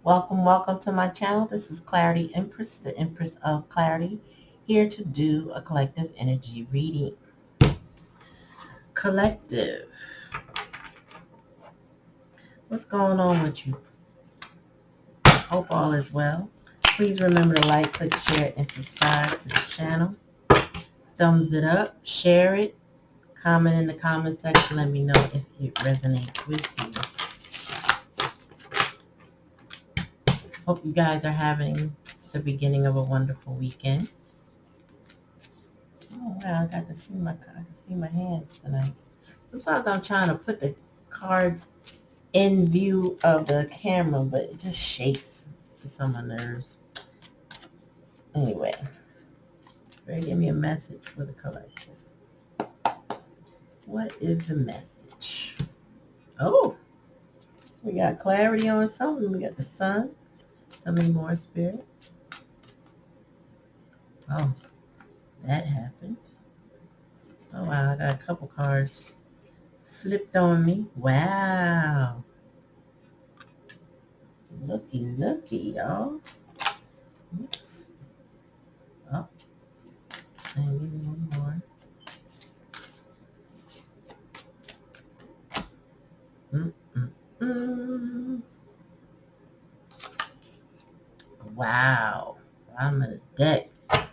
Welcome, welcome to my channel. This is Clarityempress, the Empress of Clarity, here to do a collective energy reading. Collective, what's going on with you? Hope all is well. Please remember to like, click, share, and subscribe to the channel. Thumbs it up, share it, comment in the comment section. Let me know if it resonates with you. Hope you guys are having the beginning of a wonderful weekend. Oh wow, I can see my hands tonight. Sometimes I'm trying to put the cards in view of the camera, but it just shakes. It's on my nerves. Anyway, Spirit, give me a message for the collective. What is the message? Oh, we got clarity on something. We got the sun. Tell me more, Spirit. Oh, that happened. Oh wow, I got a couple cards flipped on me. Wow. Looky, y'all. Oops. Oh, and give me one more. Mm-mm-mm. Wow. I'm in a deck. All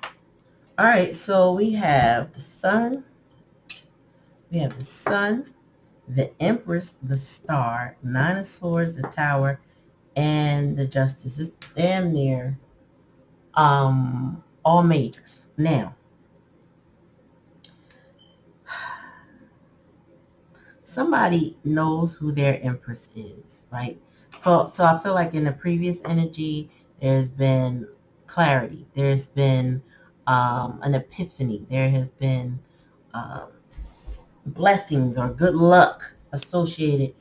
right, so we have the sun. We have the sun, the Empress, the Star, Nine of Swords, the Tower, and the Justice. It's damn near all majors. Now, somebody knows who their Empress is, right? So I feel like in the previous energy, there's been clarity. There's been an epiphany. There has been um, blessings or good luck associated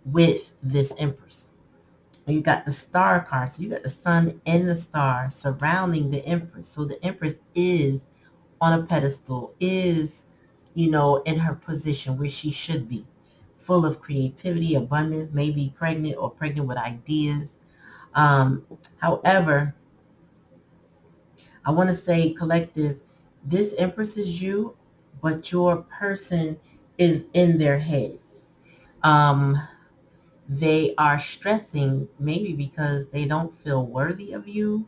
with this Empress. You got the star card. So you got the sun and the star surrounding the Empress. So the Empress is on a pedestal, is, in her position where she should be, full of creativity, abundance, maybe pregnant or pregnant with ideas. However, I want to say, collective, this Empress is you, but your person is in their head. Um, they are stressing maybe because they don't feel worthy of you,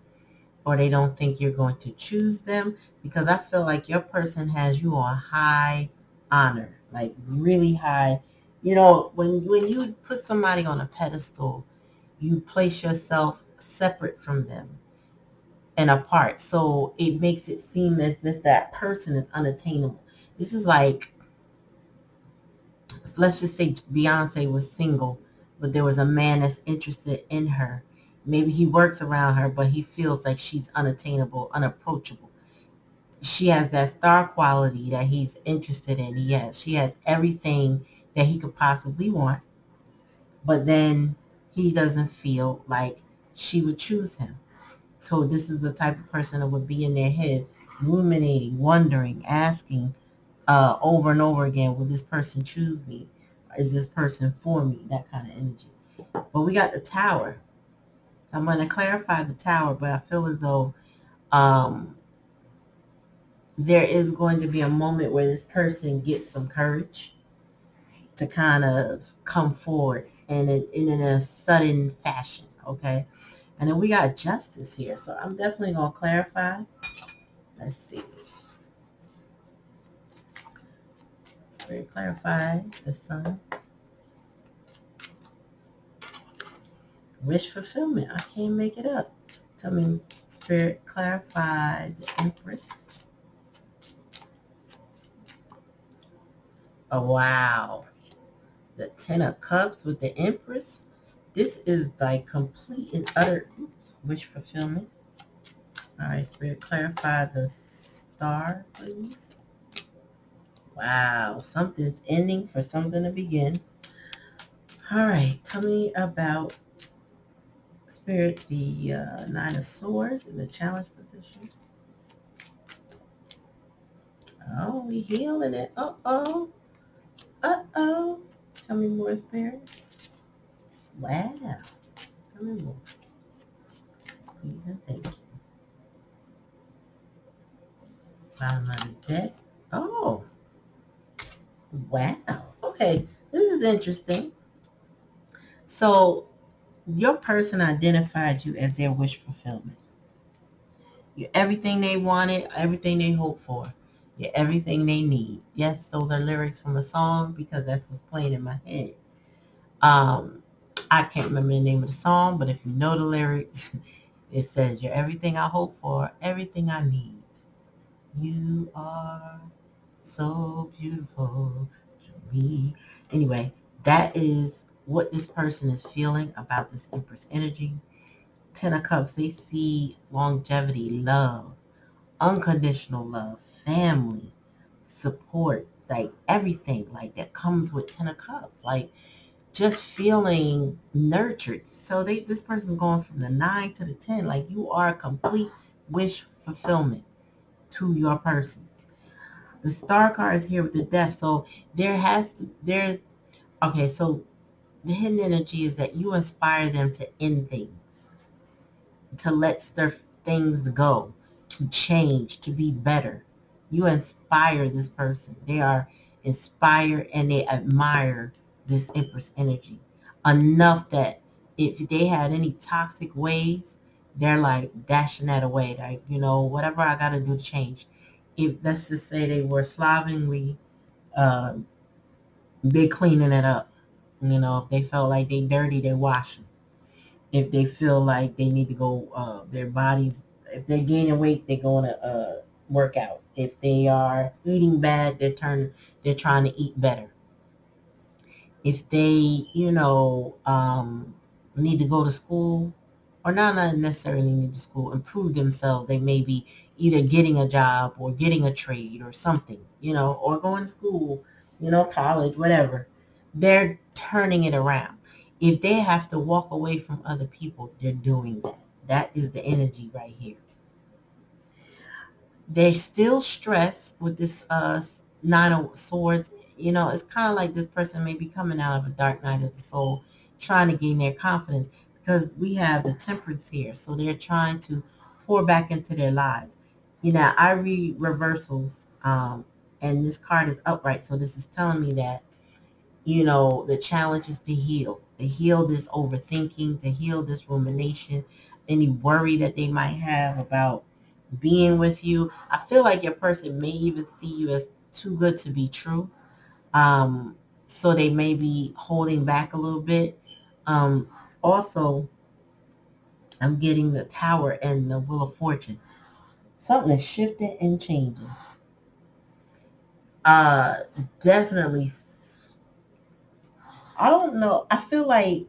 or they don't think you're going to choose them, because I feel like your person has you on high honor, like really high. When you put somebody on a pedestal, you place yourself separate from them and apart. So it makes it seem as if that person is unattainable. This is like, let's just say Beyonce was single, but there was a man that's interested in her. Maybe he works around her, but he feels like she's unattainable, unapproachable. She has that star quality that he's interested in. She has everything that he could possibly want, but then he doesn't feel like she would choose him. So this is the type of person that would be in their head, ruminating, wondering, asking over and over again, will this person choose me? Is this person for me? That kind of energy. But we got the tower. I'm going to clarify the tower, but I feel as though um, there is going to be a moment where this person gets some courage to kind of come forward and in a sudden fashion, okay? And then we got justice here. So I'm definitely going to clarify. Let's see. Spirit, clarify the sun. Wish fulfillment. I can't make it up. Tell me, Spirit, clarify the Empress. Oh, wow. The Ten of Cups with the Empress. This is like complete and utter wish fulfillment. All right, Spirit, clarify the Star, please. Wow, something's ending for something to begin. All right, tell me about, Spirit, the Nine of Swords in the challenge position. Oh, we healing it. Uh-oh. Uh-oh. Tell me more, Spirit. Wow. Tell me more. Please and thank you. Bottom of the deck. Oh, wow. Okay, this is interesting. So your person identified you as their wish fulfillment. You're everything they wanted, everything they hoped for. You're everything they need. Yes, those are lyrics from a song because that's what's playing in my head. Um, I can't remember the name of the song, but if you know the lyrics, it says, "You're everything I hope for, everything I need. You are so beautiful to me." Anyway, that is what this person is feeling about this Empress energy. Ten of Cups, they see longevity, love, unconditional love, family, support, like everything like that comes with Ten of Cups. Like just feeling nurtured. So this person's going from the 9 to the 10. Like you are a complete wish fulfillment to your person. The star card is here with the death. So there's okay, so the hidden energy is that you inspire them to end things, to let things go, to change, to be better. You inspire this person. They are inspired and they admire this Empress energy enough that if they had any toxic ways, they're like dashing that away. Like, whatever I got to do to change. If let's just say they were slovenly, uh, they cleaning it up. If they felt like they dirty, they wash them. If they feel like they need to go, their bodies, if they're gaining weight, they're going to work out. If they are eating bad, they're trying to eat better. If they, need to go to school, or not necessarily need to school, improve themselves, they may be either getting a job or getting a trade or something, or going to school, college, whatever. They're turning it around. If they have to walk away from other people, they're doing that. That is the energy right here. They're still stressed with this Nine of Swords. It's kind of like this person may be coming out of a dark night of the soul, trying to gain their confidence because we have the Temperance here. So they're trying to pour back into their lives. I read reversals, and this card is upright. So this is telling me that, the challenge is to heal this overthinking, to heal this rumination, any worry that they might have about being with you. I feel like your person may even see you as too good to be true. Um, so they may be holding back a little bit. Also, I'm getting the Tower and the Wheel of Fortune. Something is shifting and changing. Uh, Definitely. I don't know. I feel like,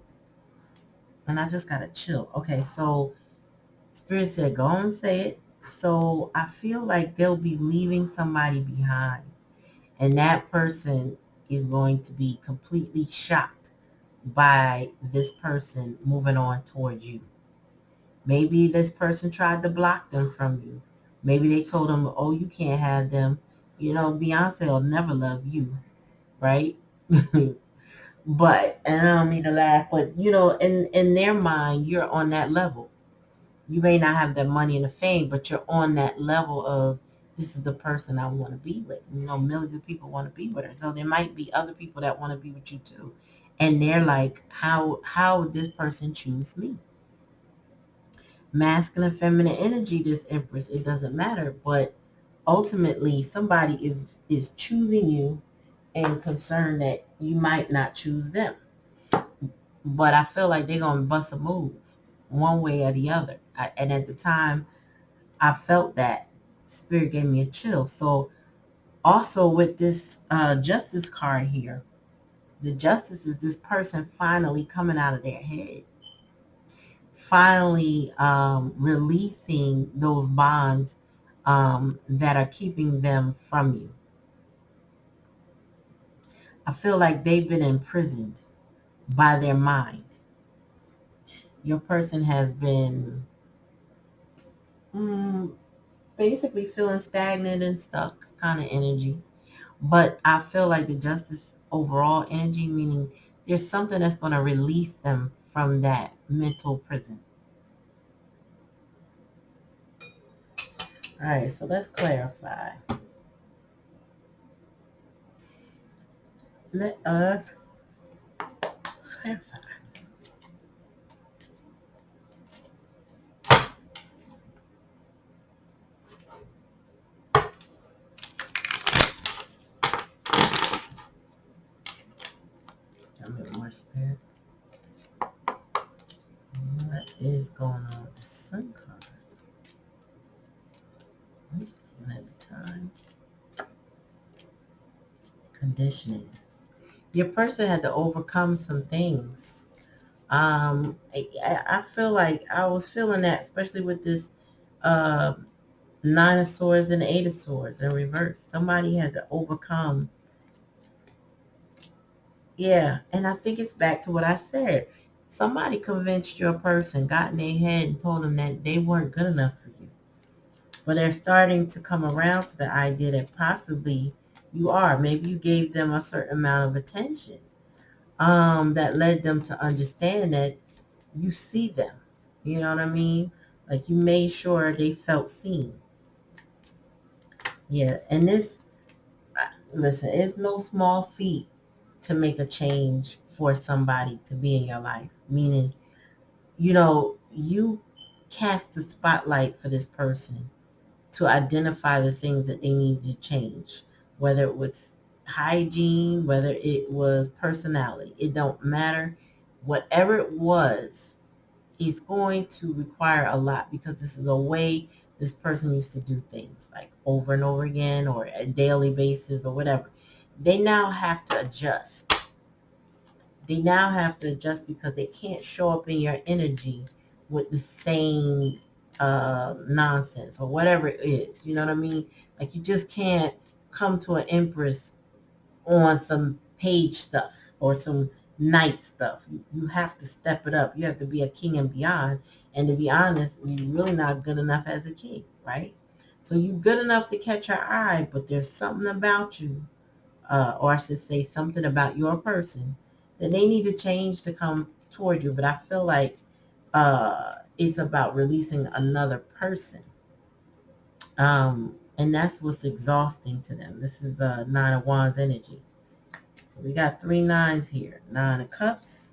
and I just got to chill. Okay, so Spirit said, go and say it. So I feel like they'll be leaving somebody behind. And that person is going to be completely shocked by this person moving on towards you. Maybe this person tried to block them from you. Maybe they told them, oh, you can't have them. Beyonce will never love you, right? But, and I don't mean to laugh, but, in their mind, you're on that level. You may not have the money and the fame, but you're on that level of, this is the person I want to be with. Millions of people want to be with her. So there might be other people that want to be with you too. And they're like, how would this person choose me? Masculine, feminine energy, this Empress, it doesn't matter. But ultimately, somebody is choosing you and concerned that you might not choose them. But I feel like they're going to bust a move one way or the other. And at the time, I felt that. Spirit gave me a chill. So also with this Justice card here, the Justice is this person finally coming out of their head, finally releasing those bonds that are keeping them from you. I feel like they've been imprisoned by their mind. Your person has been mm, basically feeling stagnant and stuck kind of energy. But I feel like the Justice overall energy, meaning there's something that's going to release them from that mental prison. All right, so let's clarify. Let us clarify. A bit more spirit. What is going on with the sun card? One at a time. Conditioning. Your person had to overcome some things. I feel like I was feeling that, especially with this uh, Nine of Swords and Eight of Swords in reverse. Somebody had to overcome. Yeah, and I think it's back to what I said. Somebody convinced your person, got in their head and told them that they weren't good enough for you. But they're starting to come around to the idea that possibly you are. Maybe you gave them a certain amount of attention that led them to understand that you see them. You know what I mean? Like you made sure they felt seen. Yeah, and this, listen, it's no small feat to make a change for somebody to be in your life. Meaning, you cast the spotlight for this person to identify the things that they need to change, whether it was hygiene, whether it was personality. It don't matter. Whatever it was, it's going to require a lot because this is a way this person used to do things like over and over again or a daily basis or whatever. They now have to adjust. They now have to adjust because they can't show up in your energy with the same nonsense or whatever it is. You know what I mean? Like you just can't come to an empress on some page stuff or some night stuff. You have to step it up. You have to be a king and beyond. And to be honest, you're really not good enough as a king, right? So you're good enough to catch her eye, but there's something about you, or I should say something about your person that they need to change to come toward you. But I feel like it's about releasing another person. And that's what's exhausting to them. This is Nine of Wands energy. So we got 3 nines here. 9 of Cups,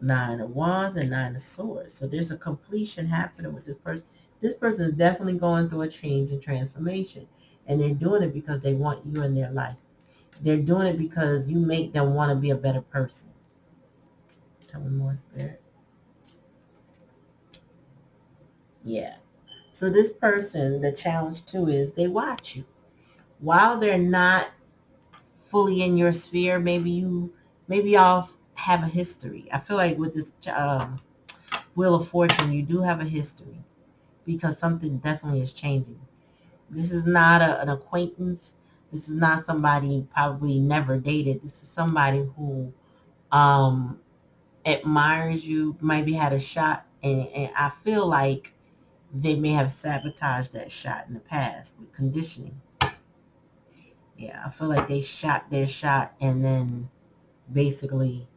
9 of Wands, and 9 of Swords. So there's a completion happening with this person. This person is definitely going through a change and transformation. And they're doing it because they want you in their life. They're doing it because you make them want to be a better person. Tell me more, Spirit. Yeah. So this person, the challenge too is they watch you. While they're not fully in your sphere, maybe y'all have a history. I feel like with this Wheel of Fortune, you do have a history because something definitely is changing. This is not an acquaintance. This is not somebody you probably never dated. This is somebody who um, admires you, maybe had a shot, and I feel like they may have sabotaged that shot in the past with conditioning. Yeah, I feel like they shot their shot and then basically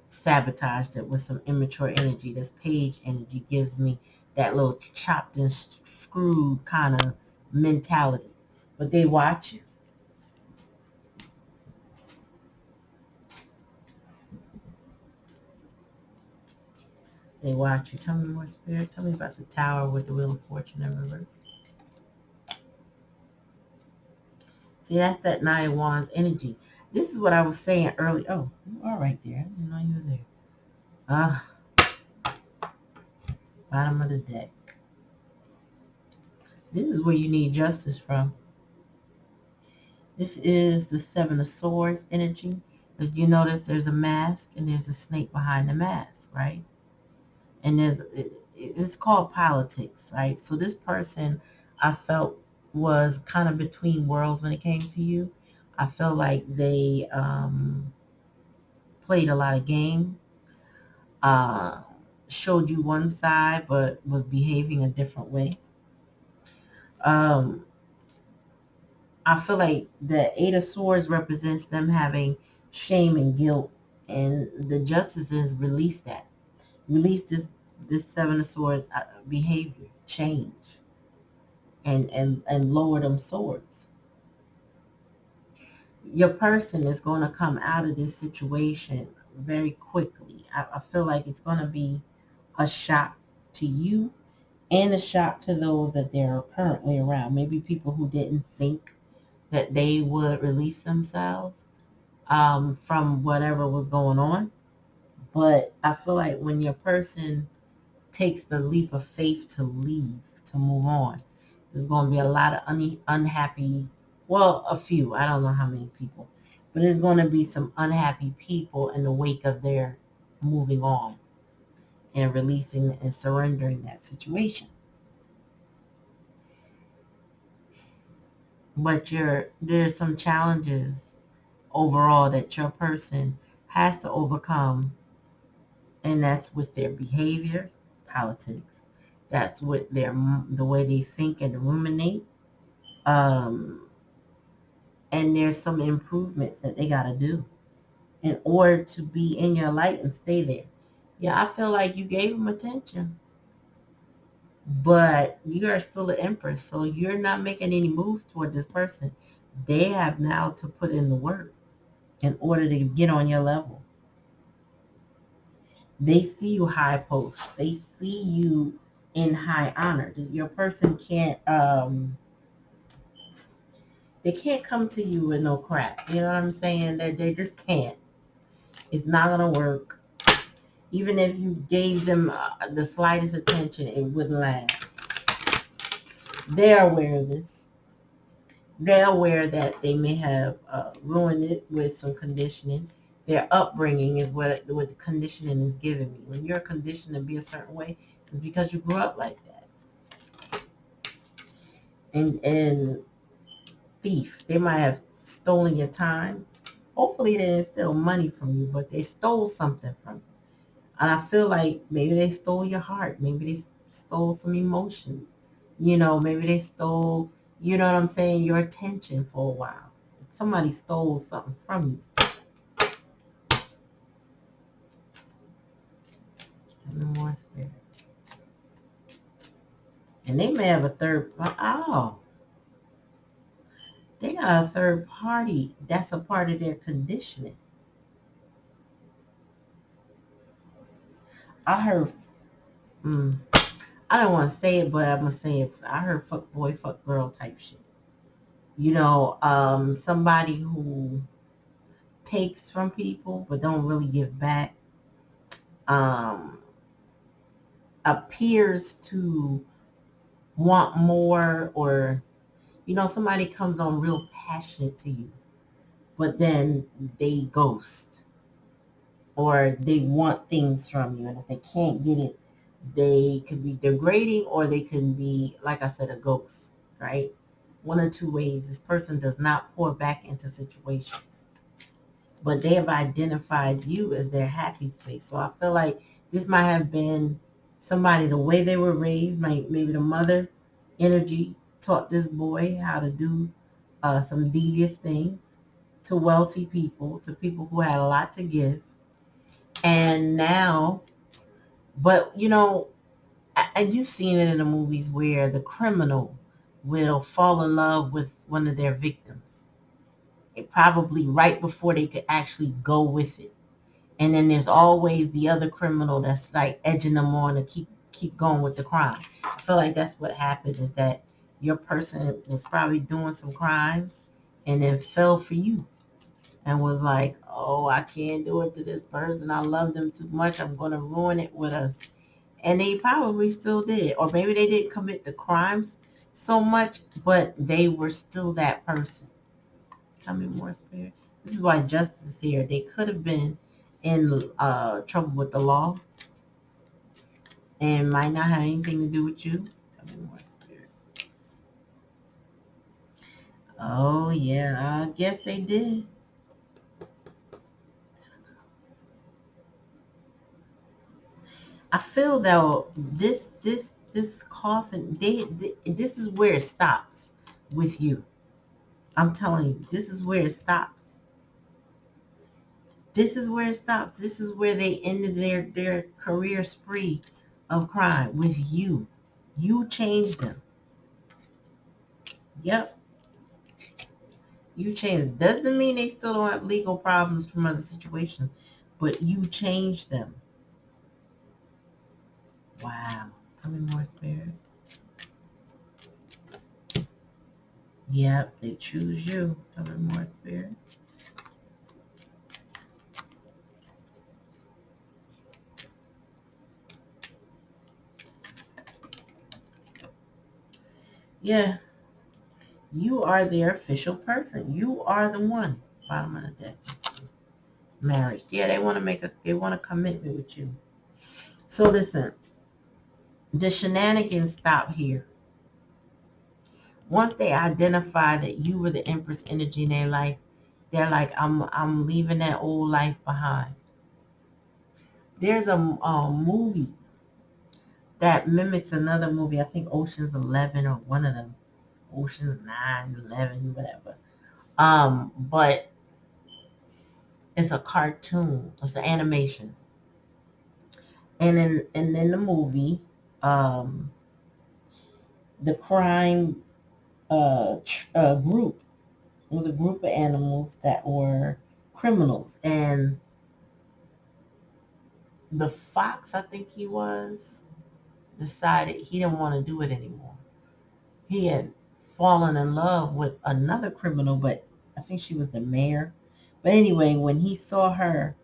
sabotaged it with some immature energy. This page energy gives me that little chopped and screwed kind of mentality. But they watch you. They watch you. Tell me more, Spirit. Tell me about the Tower with the Wheel of Fortune in reverse. See, that's that Nine of Wands energy. This is what I was saying earlier. Oh, you are right there. I didn't know you were there. Bottom of the deck. This is where you need justice from. This is the Seven of Swords energy. If you notice, there's a mask and there's a snake behind the mask, right? And it's called politics, right? So this person, I felt, was kind of between worlds when it came to you. I felt like they played a lot of game, uh, showed you one side, but was behaving a different way. Um, I feel like the Eight of Swords represents them having shame and guilt, and the justices release that. Release this Seven of Swords behavior change. and lower them swords. Your person is going to come out of this situation very quickly. I feel like it's going to be a shock to you and a shock to those that they're currently around. Maybe people who didn't think that they would release themselves from whatever was going on. But I feel like when your person takes the leap of faith to leave, to move on, there's going to be a lot of unhappy, well, a few, I don't know how many people, but there's going to be some unhappy people in the wake of their moving on and releasing and surrendering that situation. But there's some challenges overall that your person has to overcome, and that's with their behavior, politics. That's with the way they think and ruminate. Um, and there's some improvements that they got to do in order to be in your light and stay there. Yeah, I feel like you gave them attention, but you are still the empress, so you're not making any moves toward this person. They have now to put in the work in order to get on your level. They see you high post. They see you in high honor. Your person can't they can't come to you with no crap. You know what I'm saying? They just can't. It's not gonna work. Even if you gave them the slightest attention, it wouldn't last. They're aware of this. They're aware that they may have ruined it with some conditioning. Their upbringing is what the conditioning is giving me. When you're conditioned to be a certain way, it's because you grew up like that. And thief, they might have stolen your time. Hopefully they didn't steal money from you, but they stole something from you. And I feel like maybe they stole your heart. Maybe they stole some emotion. Maybe they stole, you know what I'm saying, your attention for a while. Somebody stole something from you. No more spirit. And they may have a they got a third party. That's a part of their conditioning. I heard, I don't want to say it, but I'm going to say it. I heard fuck boy, fuck girl type shit. Somebody who takes from people but don't really give back, um, appears to want more, or somebody comes on real passionate to you, but then they ghost, or they want things from you, and if they can't get it, they could be degrading, or they can be, like I said, a ghost, right? One or two ways. This person does not pour back into situations, but they have identified you as their happy space. So I feel like this might have been somebody, the way they were raised, maybe the mother energy taught this boy how to do some devious things to wealthy people, to people who had a lot to give. And now, but and you've seen it in the movies where the criminal will fall in love with one of their victims. It probably right before they could actually go with it. And then there's always the other criminal that's like edging them on to keep going with the crime. I feel like that's what happened, is that your person was probably doing some crimes and then fell for you and was like, oh, I can't do it to this person. I love them too much. I'm going to ruin it with us. And they probably still did. Or maybe they didn't commit the crimes so much, but they were still that person. Tell me more, spirit. This is why justice is here. They could have been in trouble with the law and might not have anything to do with you. Tell me more, spirit. Oh, yeah, I guess they did. I feel though this coffin, this is where it stops with you. I'm telling you, this is where it stops. This is where it stops. This is where they ended their career spree of crime with you. You changed them. Yep. You change. Doesn't mean they still don't have legal problems from other situations, but you change them. Wow. Tell me more, Spirit. Yep, they choose you. Tell me more, Spirit. Yeah, you are their official person. You are the one. Bottom of the deck. Marriage. Yeah, they want a commitment with you. So listen, the shenanigans stop here. Once they identify that you were the Empress energy in their life, they're like, I'm leaving that old life behind. There's a movie that mimics another movie. I think Ocean's 11 or one of them. Ocean's 9, 11, whatever. But it's a cartoon. It's an animation. And in the movie, um, the crime group was a group of animals that were criminals, and the fox, I think he was, decided he didn't want to do it anymore. He had fallen in love with another criminal, but I think she was the mayor. But anyway, when he saw her,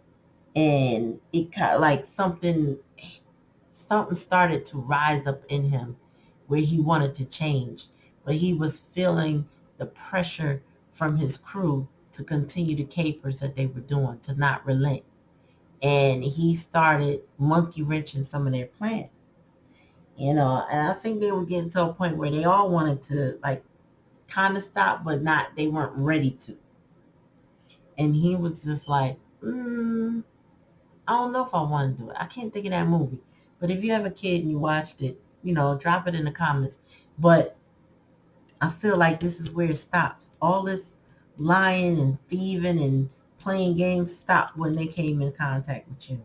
and it kind of like something started to rise up in him where he wanted to change, but he was feeling the pressure from his crew to continue the capers that they were doing, to not relent. And he started monkey wrenching some of their plans, and I think they were getting to a point where they all wanted to like kind of stop, but not, they weren't ready to. And he was just like, I don't know if I want to do it. I can't think of that movie. But if you have a kid and you watched it, drop it in the comments. But I feel like this is where it stops. All this lying and thieving and playing games stopped when they came in contact with you.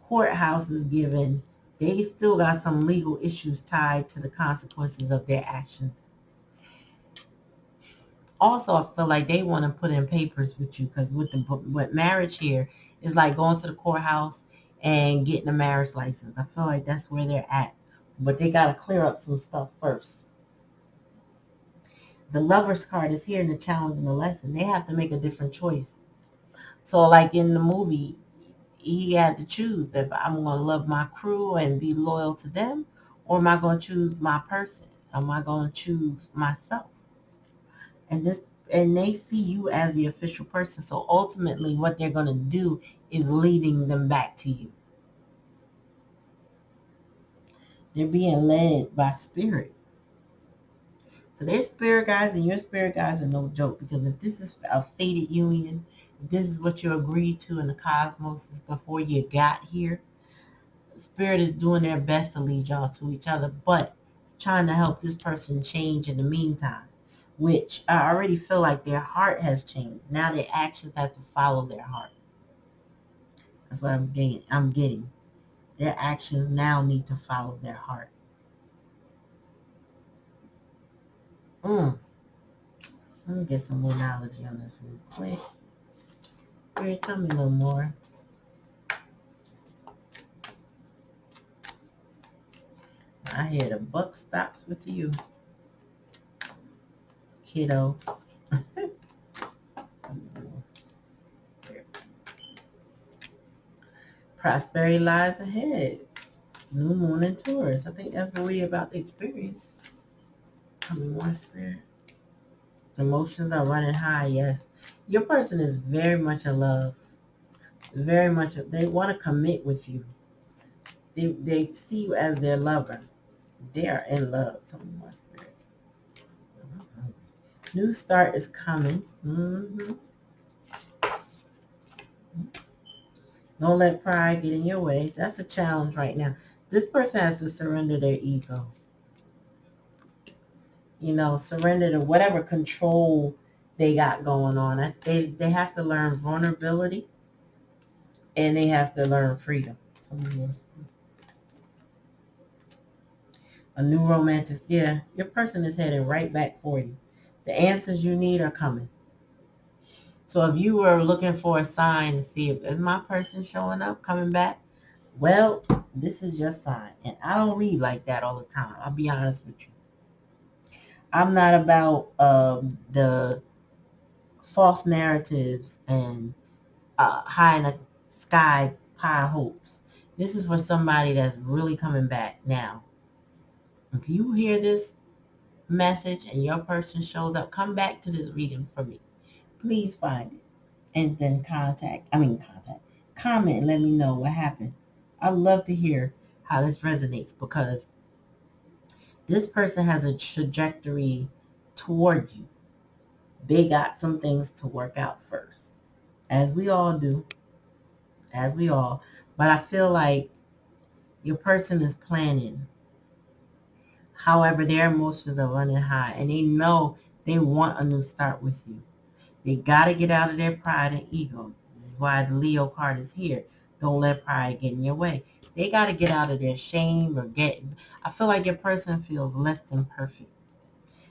Courthouse is given. They still got some legal issues tied to the consequences of their actions. Also, I feel like they want to put in papers with you, because with marriage here, it's like going to the courthouse and getting a marriage license. I feel like that's where they're at. But they got to clear up some stuff first. The Lover's card is here in the challenge and the lesson. They have to make a different choice. So like in the movie, he had to choose that I'm going to love my crew and be loyal to them, or am I going to choose my person? Am I going to choose myself? And they see you as the official person. So ultimately what they're going to do is leading them back to you. They're being led by spirit. So their spirit guides and your spirit guides are no joke, because if this is a fated union, if this is what you agreed to in the cosmos before you got here, spirit is doing their best to lead y'all to each other, but trying to help this person change in the meantime, which I already feel like their heart has changed. Now their actions have to follow their heart. That's what I'm getting. Their actions now need to follow their heart. Let me get some more knowledge on this real quick. Spirit, tell me a little more. I hear the buck stops with you, kiddo. Prosperity lies ahead. New moon in Taurus. I think that's what we're about to experience. Tell me more, Spirit. Emotions are running high, yes. Your person is very much in love. Very much, they want to commit with you. They see you as their lover. They are in love. Tell me more, Spirit. New start is coming. Don't let pride get in your way. That's a challenge right now. This person has to surrender their ego. Surrender to whatever control they got going on. They have to learn vulnerability, and they have to learn freedom. A new romantic, yeah, your person is heading right back for you. The answers you need are coming. So if you were looking for a sign to see if is my person showing up, coming back, well, this is your sign. And I don't read like that all the time. I'll be honest with you. I'm not about the false narratives and high in the sky high hopes. This is for somebody that's really coming back now. If you hear this message and your person shows up, come back to this reading for me. Please find it. And then comment and let me know what happened. I love to hear how this resonates because this person has a trajectory toward you. They got some things to work out first, as we all do, as we all. But I feel like your person is planning. However, their emotions are running high and they know they want a new start with you. They got to get out of their pride and ego. This is why the Leo card is here. Don't let pride get in your way. They got to get out of their shame or I feel like your person feels less than perfect.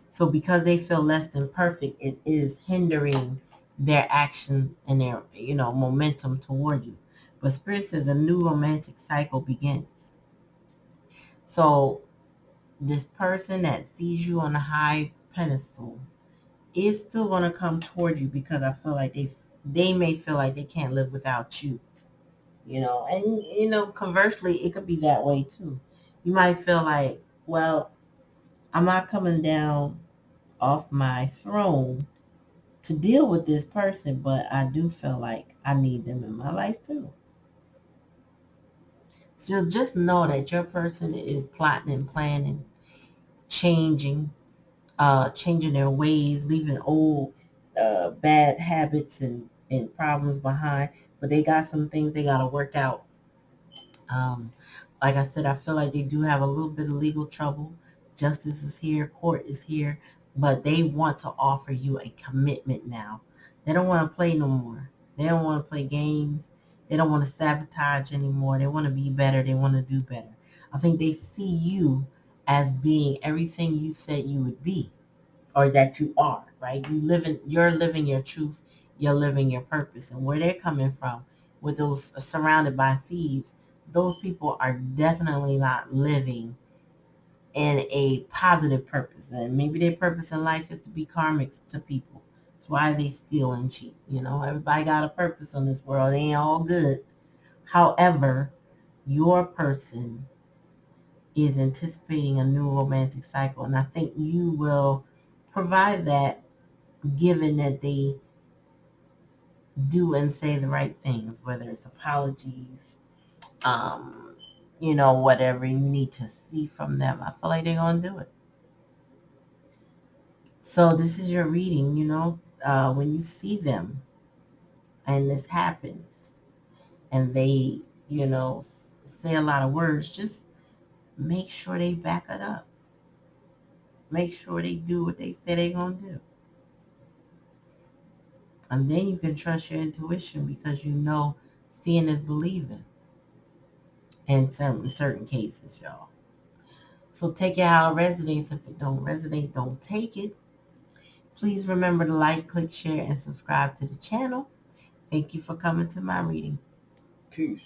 So because they feel less than perfect, it is hindering their action and their, momentum toward you. But Spirit says a new romantic cycle begins. So this person that sees you on a high pedestal is still going to come toward you because I feel like they may feel like they can't live without you. And conversely, it could be that way too. You might feel like, well, I'm not coming down off my throne to deal with this person, but I do feel like I need them in my life too. So just know that your person is plotting and planning, changing, changing their ways, leaving old bad habits and problems behind. But they got some things they got to work out. Um, like I said, I feel like they do have a little bit of legal trouble. Justice is here, court is here, but they want to offer you a commitment now. They don't want to play no more. They don't want to play games. They don't want to sabotage anymore. They want to be better. They want to do better. I think they see you as being everything you said you would be or that you are, right? You're living your truth. You're living your purpose. And where they're coming from with those surrounded by thieves, those people are definitely not living in a positive purpose. And maybe their purpose in life is to be karmics to people. That's why they steal and cheat. Everybody got a purpose on this world. It ain't all good. However, your person is anticipating a new romantic cycle. And I think you will provide that given that they do and say the right things, whether it's apologies, whatever you need to see from them. I feel like they're going to do it. So this is your reading, when you see them and this happens and they, say a lot of words, just make sure they back it up. Make sure they do what they say they're going to do. And then you can trust your intuition because seeing is believing in certain cases, y'all. So take it how it resonates. If it don't resonate, don't take it. Please remember to like, click, share, and subscribe to the channel. Thank you for coming to my reading. Peace.